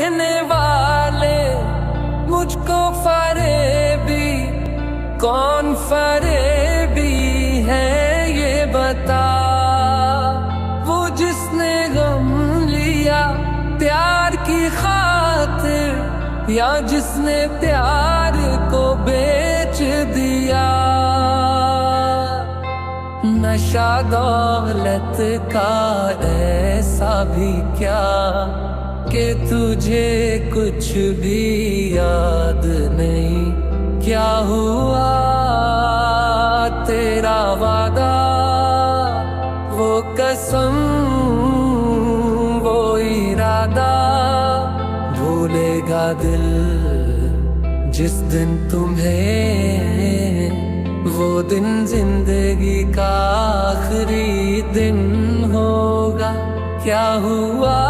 कहने वाले मुझको फरेबी, कौन फरेबी है ये बता। वो जिसने गम लिया प्यार की खातिर, या जिसने प्यार को बेच दिया। नशा दौलत का ऐसा भी क्या कि तुझे कुछ भी याद नहीं। क्या हुआ तेरा वादा, वो कसम, वो इरादा, भूलेगा दिल जिस दिन तुम्हें। वो दिन जिंदगी का आखिरी दिन होगा। क्या हुआ